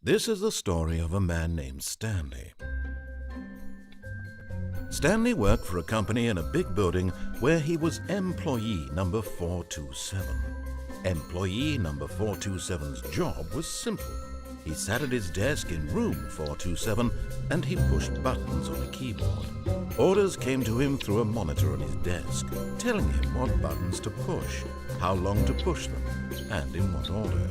This is the story of a man named Stanley. Stanley worked for a company in a big building where he was employee number 427. Employee number 427's job was simple. He sat at his desk in room 427 and he pushed buttons on a keyboard. Orders came to him through a monitor on his desk, telling him what buttons to push, how long to push them, and in what order.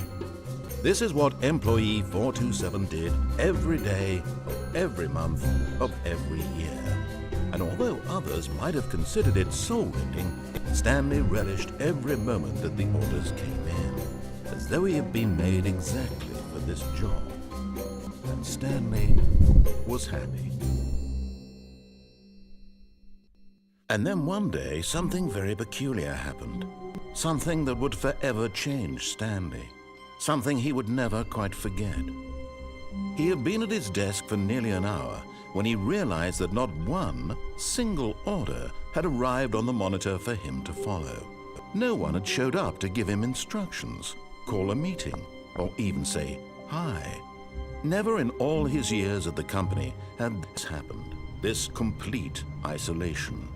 This is what employee 427 did every day of every month of every year. And although others might have considered it soul-rending, Stanley relished every moment that the orders came in, as though he had been made exactly for this job. And Stanley was happy. And then one day, something very peculiar happened. Something that would forever change Stanley. Something he would never quite forget. He had been at his desk for nearly an hour when he realized that not one single order had arrived on the monitor for him to follow. No one had showed up to give him instructions, call a meeting, or even say hi. Never in all his years at the company had this happened, this complete isolation.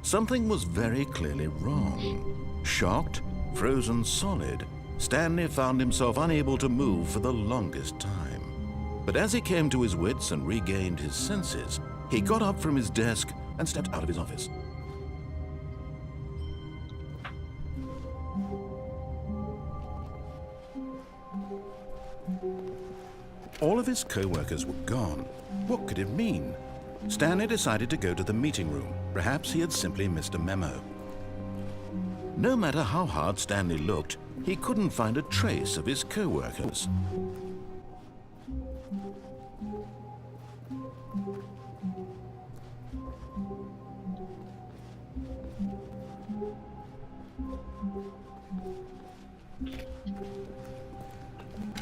Something was very clearly wrong. Shocked, frozen solid, Stanley found himself unable to move for the longest time. But as he came to his wits and regained his senses, he got up from his desk and stepped out of his office. All of his co-workers were gone. What could it mean? Stanley decided to go to the meeting room. Perhaps he had simply missed a memo. No matter how hard Stanley looked, he couldn't find a trace of his co-workers.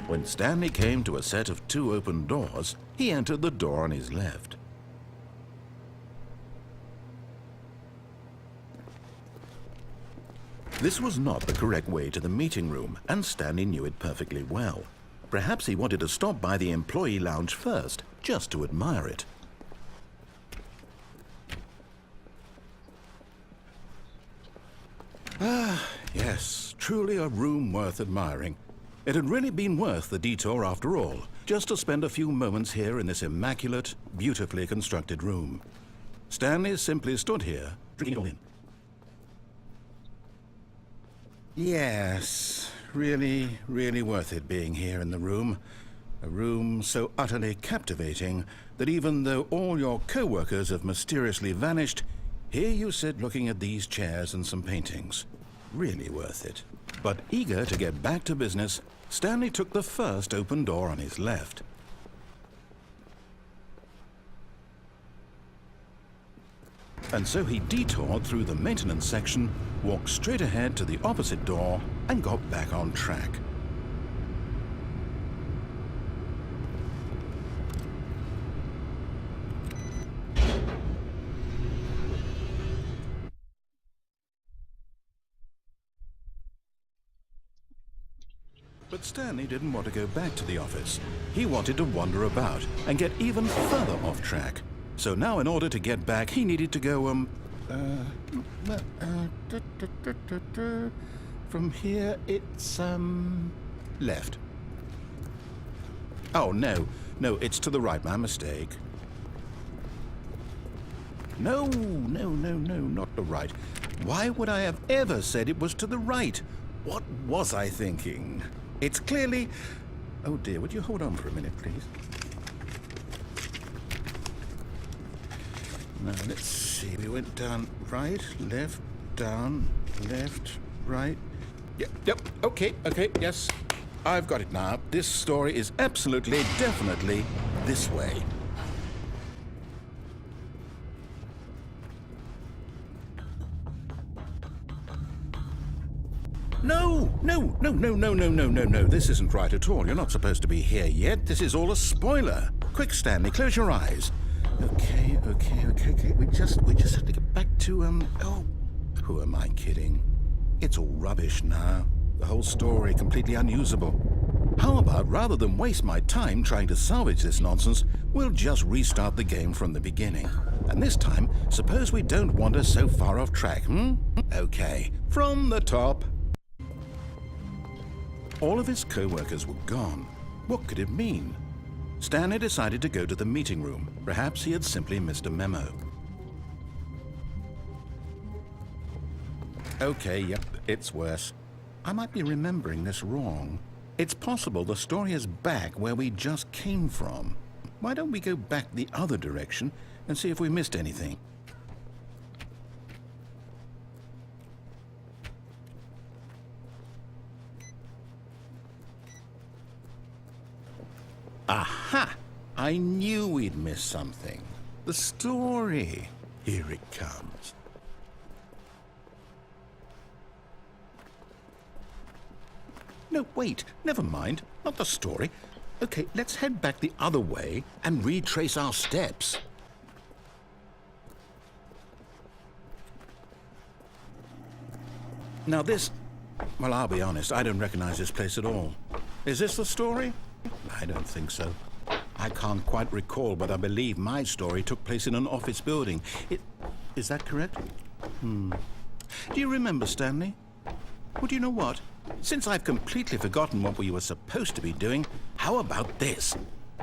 When Stanley came to a set of 2 open doors, he entered the door on his left. This was not the correct way to the meeting room, and Stanley knew it perfectly well. Perhaps he wanted to stop by the employee lounge first, just to admire it. Ah, yes, truly a room worth admiring. It had really been worth the detour after all, just to spend a few moments here in this immaculate, beautifully constructed room. Stanley simply stood here, drinking it all in. Yes, really, really worth it being here in the room. A room so utterly captivating that even though all your co-workers have mysteriously vanished, here you sit looking at these chairs and some paintings. Really worth it. But eager to get back to business, Stanley took the first open door on his left. And so he detoured through the maintenance section, walked straight ahead to the opposite door, and got back on track. But Stanley didn't want to go back to the office. He wanted to wander about and get even further off track. So now in order to get back, he needed to go, from here it's, left. Oh, no, it's to the right, my mistake. No, not the right. Why would I have ever said it was to the right? What was I thinking? It's clearly... Oh dear, would you hold on for a minute, please? Now, let's see. We went down right, left, down, left, right. Yep, okay, yes. I've got it now. This story is absolutely, definitely this way. No. This isn't right at all. You're not supposed to be here yet. This is all a spoiler. Quick, Stanley, close your eyes. Okay. We just have to get back to, oh, who am I kidding? It's all rubbish now. The whole story completely unusable. How about, rather than waste my time trying to salvage this nonsense, we'll just restart the game from the beginning. And this time, suppose we don't wander so far off track, Okay, from the top. All of his co-workers were gone. What could it mean? Stanley decided to go to the meeting room. Perhaps he had simply missed a memo. Okay, yep, it's worse. I might be remembering this wrong. It's possible the story is back where we just came from. Why don't we go back the other direction and see if we missed anything? Aha! I knew we'd miss something. The story. Here it comes. No, wait, never mind. Not the story. Okay, let's head back the other way and retrace our steps. Now this... Well, I'll be honest, I don't recognize this place at all. Is this the story? I don't think so. I can't quite recall, but I believe my story took place in an office building. Is that correct? Do you remember, Stanley? Well, do you know what? Since I've completely forgotten what we were supposed to be doing, how about this?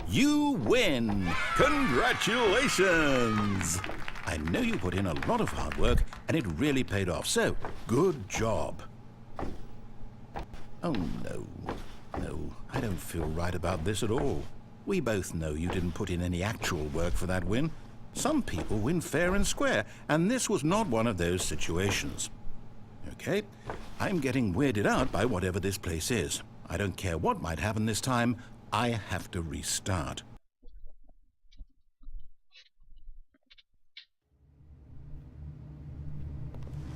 You win! Congratulations! I know you put in a lot of hard work, and it really paid off, so good job. Oh, no. No, I don't feel right about this at all. We both know you didn't put in any actual work for that win. Some people win fair and square, and this was not one of those situations. Okay, I'm getting weirded out by whatever this place is. I don't care what might happen this time. I have to restart.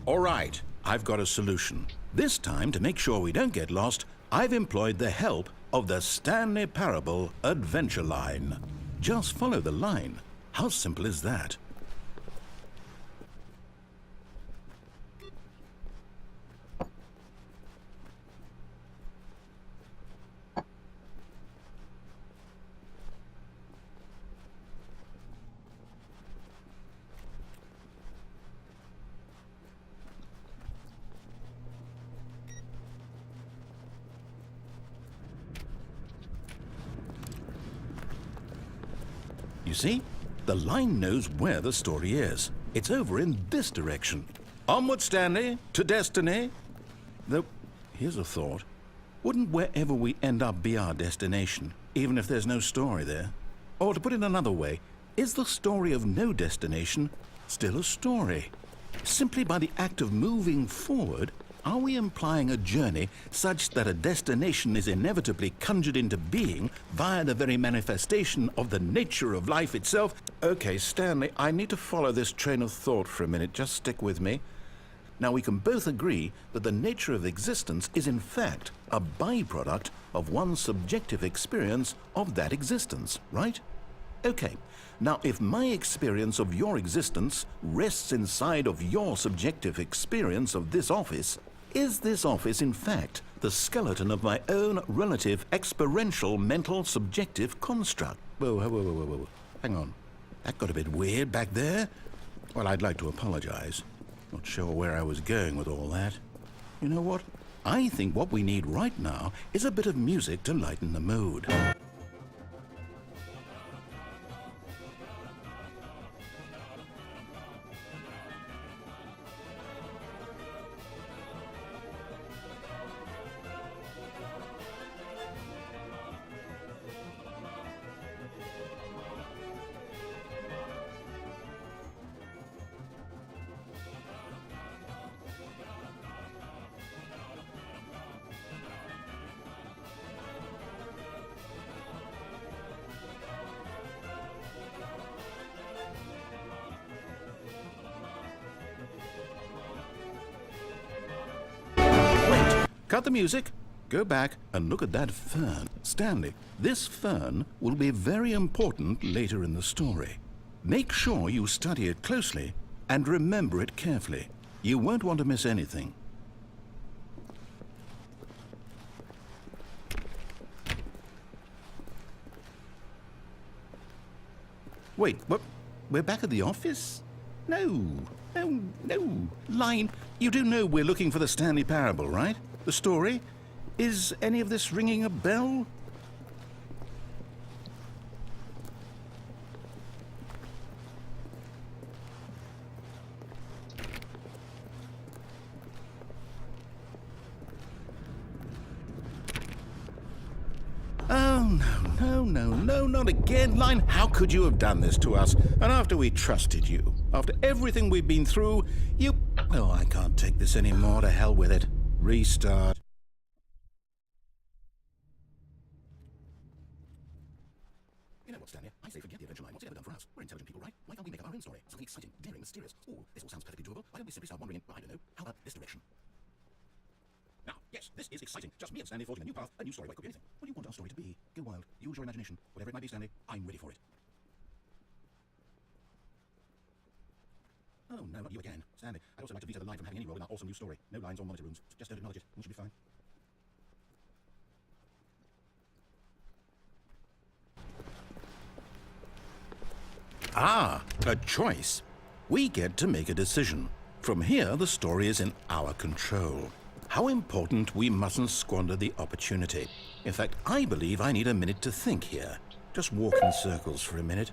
All right, I've got a solution. This time, to make sure we don't get lost, I've employed the help of the Stanley Parable Adventure Line. Just follow the line. How simple is that? You see, the line knows where the story is. It's over in this direction. Onward, Stanley, to destiny. Though, here's a thought. Wouldn't wherever we end up be our destination, even if there's no story there? Or to put it another way, is the story of no destination still a story? Simply by the act of moving forward, are we implying a journey such that a destination is inevitably conjured into being via the very manifestation of the nature of life itself? Okay, Stanley, I need to follow this train of thought for a minute. Just stick with me. Now, we can both agree that the nature of existence is in fact a byproduct of one's subjective experience of that existence, right? Okay. Now, if my experience of your existence rests inside of your subjective experience of this office, is this office, in fact, the skeleton of my own relative experiential mental subjective construct? Whoa. Hang on. That got a bit weird back there. Well, I'd like to apologize. Not sure where I was going with all that. You know what? I think what we need right now is a bit of music to lighten the mood. Cut the music, go back and look at that fern. Stanley, this fern will be very important later in the story. Make sure you study it closely and remember it carefully. You won't want to miss anything. Wait, what? We're back at the office? No. Line, you do know we're looking for the Stanley Parable, right? The story? Is any of this ringing a bell? Oh, no, not again. Line, how could you have done this to us? And after we trusted you, after everything we've been through, you... Oh, I can't take this anymore. To hell with it. Restart. You know what, Stanley? I say forget the adventure line. What's it ever done for us? We're intelligent people, right? Why can't we make up our own story? Something exciting, daring, mysterious. Oh, this all sounds perfectly doable. Why don't we simply start wandering in, I don't know, how about this direction? Now, yes, this is exciting. Just me and Stanley forging a new path, a new story. Why could be anything? What do you want our story to be? Go wild. Use your imagination. Whatever it might be, Stanley, I'm ready for it. Oh, no, not you again. Stanley, I'd also like to veto the line from having any role in our awesome new story. No lines or monitor rooms. Just don't acknowledge it. We should be fine. Ah, a choice. We get to make a decision. From here, the story is in our control. How important we mustn't squander the opportunity. In fact, I believe I need a minute to think here. Just walk in circles for a minute.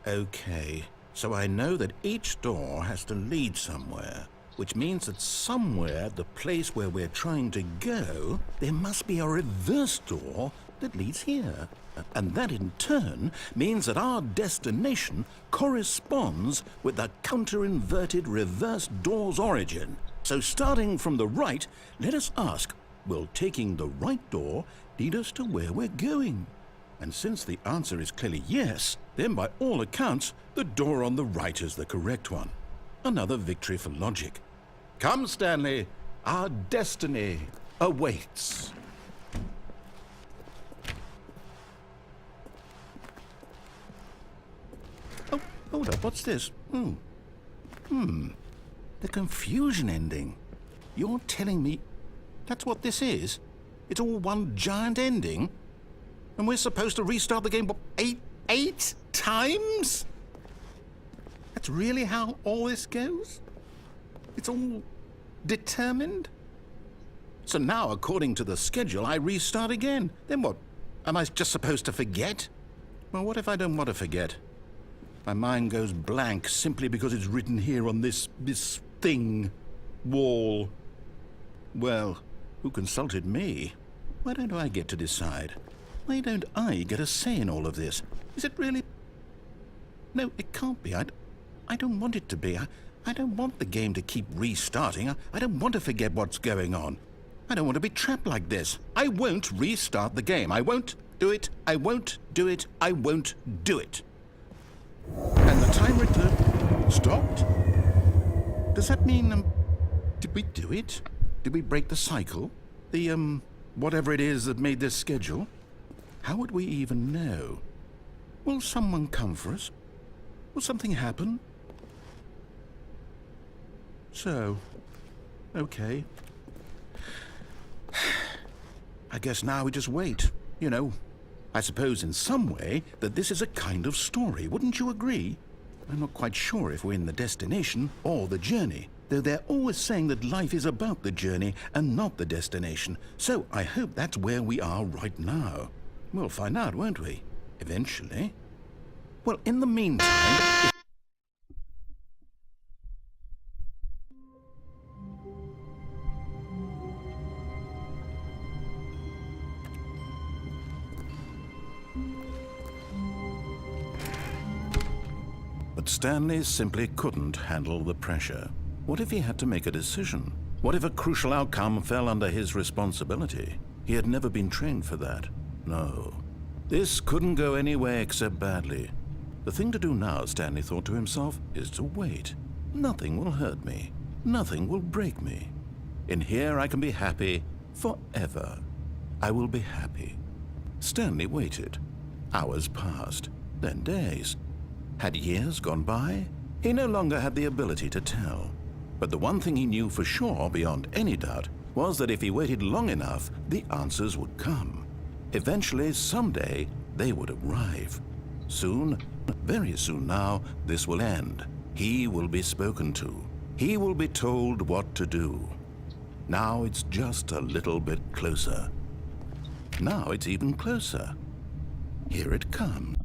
Okay, so I know that each door has to lead somewhere, which means that somewhere, the place where we're trying to go, there must be a reverse door that leads here. And that in turn means that our destination corresponds with the counter-inverted reverse door's origin. So starting from the right, let us ask, will taking the right door lead us to where we're going? And since the answer is clearly yes, then by all accounts, the door on the right is the correct one. Another victory for logic. Come, Stanley, our destiny awaits. Oh, hold up, what's this? The confusion ending. You're telling me that's what this is? It's all one giant ending? And we're supposed to restart the game, what, eight times? That's really how all this goes? It's all determined? So now, according to the schedule, I restart again. Then what? Am I just supposed to forget? Well, what if I don't want to forget? My mind goes blank simply because it's written here on this thing, wall. Well, who consulted me? Why don't I get to decide? Why don't I get a say in all of this? Is it really... No, it can't be. I don't want it to be. I don't want the game to keep restarting. I don't want to forget what's going on. I don't want to be trapped like this. I won't restart the game. I won't do it. I won't do it. I won't do it. And the timer stopped? Does that mean, did we do it? Did we break the cycle? The, whatever it is that made this schedule? How would we even know? Will someone come for us? Will something happen? So, okay. I guess now we just wait, you know. I suppose in some way that this is a kind of story, wouldn't you agree? I'm not quite sure if we're in the destination or the journey, though they're always saying that life is about the journey and not the destination. So I hope that's where we are right now. We'll find out, won't we? Eventually. Well, in the meantime... But Stanley simply couldn't handle the pressure. What if he had to make a decision? What if a crucial outcome fell under his responsibility? He had never been trained for that. No. This couldn't go anywhere except badly. The thing to do now, Stanley thought to himself, is to wait. Nothing will hurt me. Nothing will break me. In here I can be happy forever. I will be happy. Stanley waited. Hours passed, then days. Had years gone by? He no longer had the ability to tell. But the one thing he knew for sure, beyond any doubt, was that if he waited long enough, the answers would come. Eventually, someday, they would arrive. Soon, Very soon now, this will end. He will be spoken to. He will be told what to do. Now it's just a little bit closer. Now it's even closer. Here it comes.